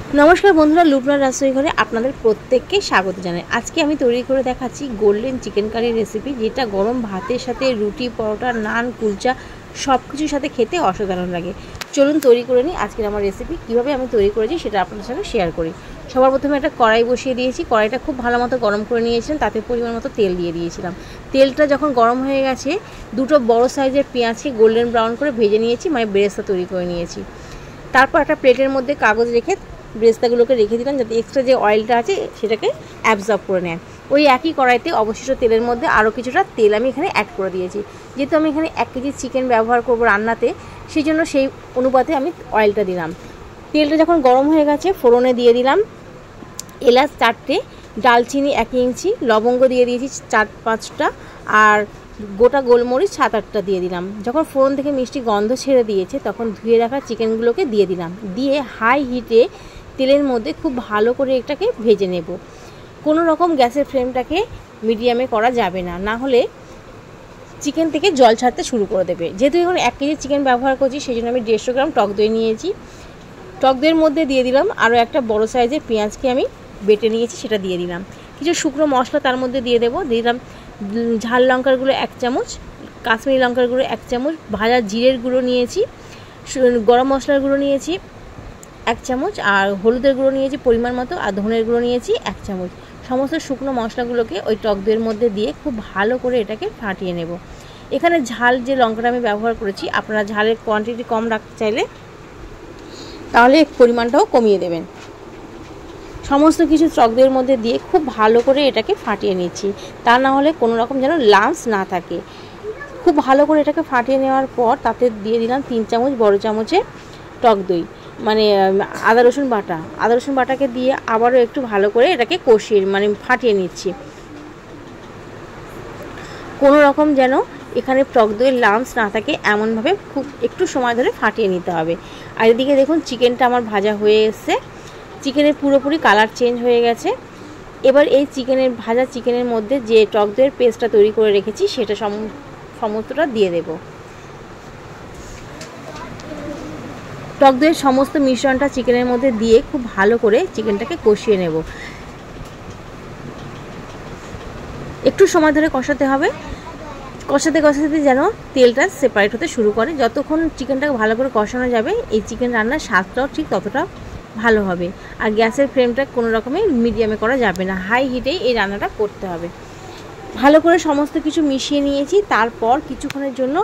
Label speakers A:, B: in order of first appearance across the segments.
A: नमस्कार बंधुरा लुबनार रसोई घरे आपनादेर प्रत्येकके स्वागत जानाई। आज के आमी तैरी करे देखाচ্ছি गोल्डन चिकेन कारि रेसिपि, जेटा गरम भातेर साथे रुटी परोटा नान कुलचा सबकिछुर साथे खेते असाधारण लागे। चलुन तैरी करे निই आजकेर आमार रेसिपि। किभाবে आमी तैरी करेছি সেটা আপনাদের সঙ্গে শেয়ার করি। সবার প্রথমে একটা কড়াই বসিয়ে দিয়েছি। কড়াইটা খুব ভালোমতো গরম করে নিয়েছিলাম, তাতে পরিমাণ মতো তেল দিয়ে দিয়েছিলাম। তেলটা যখন গরম হয়ে গেছে দুটো বড় সাইজের পেঁয়াজকে গোল্ডেন ব্রাউন করে ভেজে নিয়েছি, মানে বেরেস্তা তৈরি করে নিয়েছি। তারপর একটা প্লেটের মধ্যে কাগজ রেখে বেরেস্তাগুলোকে রেখে দিলাম, যাতে এক্সট্রা যে অয়েলটা আছে সেটাকে অ্যাবজর্ব করে নেয়। ওই একই কড়াইতে অবশিষ্ট তেলের মধ্যে আরও কিছুটা তেল আমি এখানে অ্যাড করে দিয়েছি। যেহেতু আমি এখানে 1 কেজি চিকেন ব্যবহার করব রান্নাতে, সেই জন্য সেই অনুপাতে আমি অয়েলটা দিলাম। তেলটা যখন গরম হয়ে গেছে ফোড়নে দিয়ে দিলাম এলাচ 4টে, ডালচিনি 1 ইঞ্চি, লবঙ্গ দিয়ে দিয়েছি 4-5টা, আর গোটা গোলমরিচ 7-8টা দিয়ে দিলাম। যখন ফোড়ন থেকে মিষ্টি গন্ধ ছেড়ে দিয়েছে তখন ধুয়ে রাখা চিকেনগুলোকে দিয়ে দিলাম। দিয়ে হাই হিটে তেলের মধ্যে খুব ভালো করে এটাকে ভেজে নেব। কোনো রকম গ্যাসের ফ্লেমটাকে মিডিয়ামে করা যাবে না, না হলে চিকেন থেকে জল ছাড়তে শুরু করে দেবে। যেহেতু এখন 1 কেজি চিকেন ব্যবহার করছি সেই জন্য আমি 150 গ্রাম টক দই নিয়েছি। টক দইয়ের মধ্যে দিয়ে দিলাম আরও একটা বড় সাইজের পেঁয়াজকে আমি বেটে নিয়েছি, সেটা দিয়ে দিলাম। কিছু শুকনো মশলা তার মধ্যে দিয়ে দেবো। দিলাম ঝাল লঙ্কার গুঁড়ো 1 চামচ, কাশ্মীরি লঙ্কার গুঁড়ো 1 চামচ, ভাজা জিরের গুঁড়ো নিয়েছি, গরম মশলার গুঁড়ো নিয়েছি 1 চামচ, আর হলুদের গুঁড়ো নিয়েছি পরিমাণ মতো, আর ধনের গুঁড়ো নিয়েছি 1 চামচ। সমস্ত শুকনো মশলাগুলোকে ওই টক দইয়ের মধ্যে দিয়ে খুব ভালো করে এটাকে ফাটিয়ে নেব। এখানে ঝাল যে লঙ্কাটা আমি ব্যবহার করেছি, আপনারা ঝালের কোয়ান্টিটি কম রাখতে চাইলে তাহলে পরিমাণটাও কমিয়ে দেবেন। সমস্ত কিছু টক দইয়ের মধ্যে দিয়ে খুব ভালো করে এটাকে ফাটিয়ে নিচ্ছি, তা না হলে কোনো রকম যেন লাম্পস না থাকে। খুব ভালো করে এটাকে ফাটিয়ে নেওয়ার পর তাতে দিয়ে দিলাম 3 চামচ বড় চামচের টক দই, মানে আদা রসুন বাটাকে দিয়ে আবারও একটু ভালো করে এটাকে কষিয়ে মানে ফাটিয়ে নিচ্ছি। কোনো রকম যেন এখানে টক দইয়ের লাম্পস না থাকে এমনভাবে খুব একটু সময় ধরে ফাটিয়ে নিতে হবে। আর এদিকে দেখুন চিকেনটা আমার ভাজা হয়ে এসছে, চিকেনের পুরোপুরি কালার চেঞ্জ হয়ে গেছে। এবার এই ভাজা চিকেনের মধ্যে যে টক দইয়ের পেস্টটা তৈরি করে রেখেছি সেটা সমস্তটা দিয়ে দেব। টক দইয়ের সমস্ত মিশ্রণটা চিকেনের মধ্যে দিয়ে খুব ভালো করে চিকেনটাকে কষিয়ে নেব। একটু সময় ধরে কষাতে হবে, কষাতে যেন তেলটা সেপারেট হতে শুরু করে। যতক্ষণ চিকেনটাকে ভালো করে কষানো যাবে এই চিকেন রান্নার স্বাদটাও ঠিক ততটা ভালো হবে। আর গ্যাসের ফ্লেমটা কোনো রকমের মিডিয়ামে করা যাবে না, হাই হিটেই এই রান্নাটা করতে হবে। ভালো করে সমস্ত কিছু মিশিয়ে নিয়েছি, তারপর কিছুক্ষণের জন্য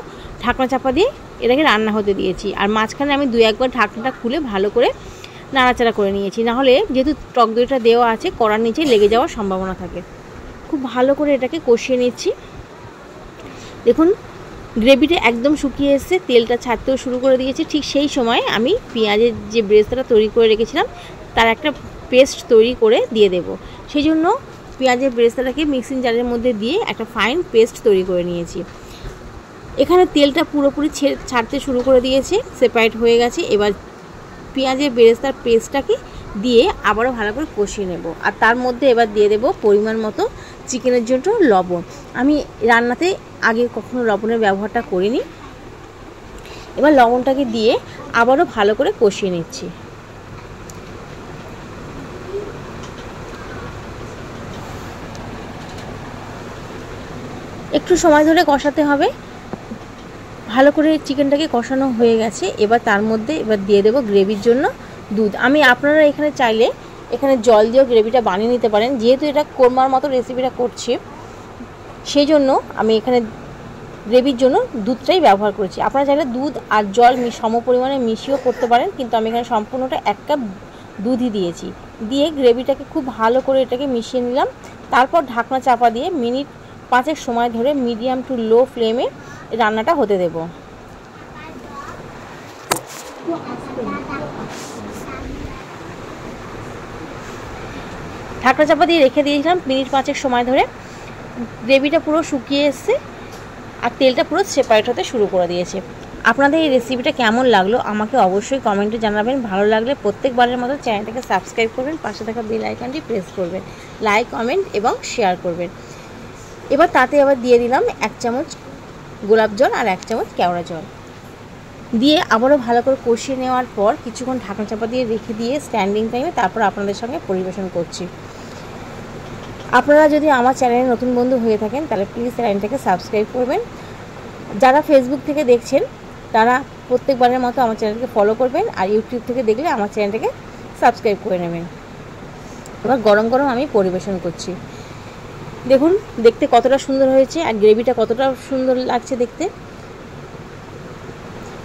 A: ঢাকনা চাপা দিয়ে এটাকে রান্না হতে দিয়েছি। আর মাঝখানে আমি 2-1 বার ঢাকনাটা খুলে ভালো করে নাড়াচাড়া করে নিয়েছি, নাহলে যেহেতু টক দইটা দেওয়া আছে কড়ার নিচে লেগে যাওয়ার সম্ভাবনা থাকে। খুব ভালো করে এটাকে কষিয়ে নিচ্ছি। দেখুন গ্রেভিটা একদম শুকিয়ে এসছে, তেলটা ছাড়তেও শুরু করে দিয়েছে। ঠিক সেই সময় আমি পেঁয়াজের যে বেরেস্তাটা তৈরি করে রেখেছিলাম তার একটা পেস্ট তৈরি করে দিয়ে দেব। সেই জন্য পেঁয়াজের বেরেস্তাটাকে মিক্সিং জারের মধ্যে দিয়ে একটা ফাইন পেস্ট তৈরি করে নিয়েছি। এখানে তেলটা পুরোপুরি ছাড়তে শুরু করে দিয়েছে, সেপারেট হয়ে গেছে। এবার পেঁয়াজের বেরেস্তার পেস্টটাকে দিয়ে আবারও ভালো করে কষিয়ে নেব। আর তার মধ্যে এবার দিয়ে দেব পরিমাণ মতো চিকেনের জন্য লবণ। আমি রান্নাতে আগে কখনো লবণের ব্যবহারটা করিনি। এবার লবণটাকে দিয়ে আবারও ভালো করে কষিয়ে নিচ্ছি। একটু সময় ধরে কষাতে হবে। ভালো করে চিকেনটাকে কষানো হয়ে গেছে। এবার তার মধ্যে দিয়ে দেব গ্রেভির জন্য দুধ। আপনারা এখানে চাইলে এখানে জল দিয়েও গ্রেভিটা বানিয়ে নিতে পারেন। যেহেতু এটা কোরমার মতো রেসিপিটা করছি সেই জন্য আমি এখানে গ্রেভির জন্য দুধটাই ব্যবহার করেছি। আপনারা চাইলে দুধ আর জল সম পরিমাণে মিশিয়েও করতে পারেন, কিন্তু আমি এখানে সম্পূর্ণটা 1 কাপ দুধই দিয়েছি। দিয়ে গ্রেভিটাকে খুব ভালো করে এটাকে মিশিয়ে নিলাম। তারপর ঢাকনা চাপা দিয়ে মিনিট 5 সময় ধরে মিডিয়াম টু লো ফ্লেমে রান্নাটা হতে দেব। ঢাকনা চাপা দিয়ে রেখে দিয়েছিলাম মিনিট 5 সময় ধরে। গ্রেভিটা পুরো শুকিয়ে এসছে আর তেলটা পুরো সেপারেট হতে শুরু করে দিয়েছে। আপনাদের এই রেসিপিটা কেমন লাগলো আমাকে অবশ্যই কমেন্টে জানাবেন। ভালো লাগলে প্রত্যেকবারের মতো চ্যানেলটাকে সাবস্ক্রাইব করবেন, পাশে থাকা বেল আইকনটি প্রেস করবেন, লাইক কমেন্ট এবং শেয়ার করবেন। এবার তাতে আবার দিয়ে দিলাম 1 চামচ গোলাপ জল আর 1 চামচ কেওড়া জল। দিয়ে আবারও ভালো করে কষিয়ে নেওয়ার পর কিছুক্ষণ ঢাকনা চাপা দিয়ে রেখে দিয়ে স্ট্যান্ডিং টাইমে তারপর আপনাদের সঙ্গে পরিবেশন করছি। আপনারা যদি আমার চ্যানেলে নতুন বন্ধু হয়ে থাকেন তাহলে প্লিজ চ্যানেলটাকে সাবস্ক্রাইব করবেন। যারা ফেসবুক থেকে দেখছেন তারা প্রত্যেকবারের মতো আমার চ্যানেলকে ফলো করবেন, আর ইউটিউব থেকে দেখলে আমার চ্যানেলটাকে সাবস্ক্রাইব করে নেবেন। এবার গরম গরম আমি পরিবেশন করছি। দেখুন দেখতে কতটা সুন্দর হয়েছে আর গ্রেভিটা কতটা সুন্দর লাগছে দেখতে।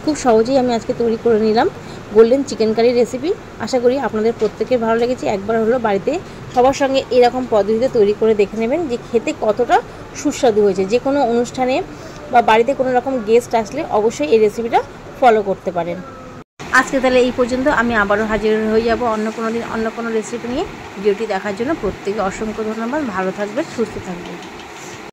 A: খুব সহজেই আমি আজকে তৈরি করে নিলাম গোল্ডেন চিকেন কারি রেসিপি। আশা করি আপনাদের প্রত্যেকের ভালো লেগেছে। একবার হলো বাড়িতে সবার সঙ্গে এরকম পদ্ধতিতে তৈরি করে দেখে নেবেন যে খেতে কতটা সুস্বাদু হয়েছে। যে কোনো অনুষ্ঠানে বা বাড়িতে কোনো রকম গেস্ট আসলে অবশ্যই এই রেসিপিটা ফলো করতে পারেন। আজকে তাহলে এই পর্যন্ত। আমি আবারও হাজির হয়ে যাব অন্য কোনো দিন অন্য কোনো রেসিপি নিয়ে। ভিডিওটি দেখার জন্য প্রত্যেকে অসংখ্য ধন্যবাদ। ভালো থাকবেন, সুস্থ থাকবেন।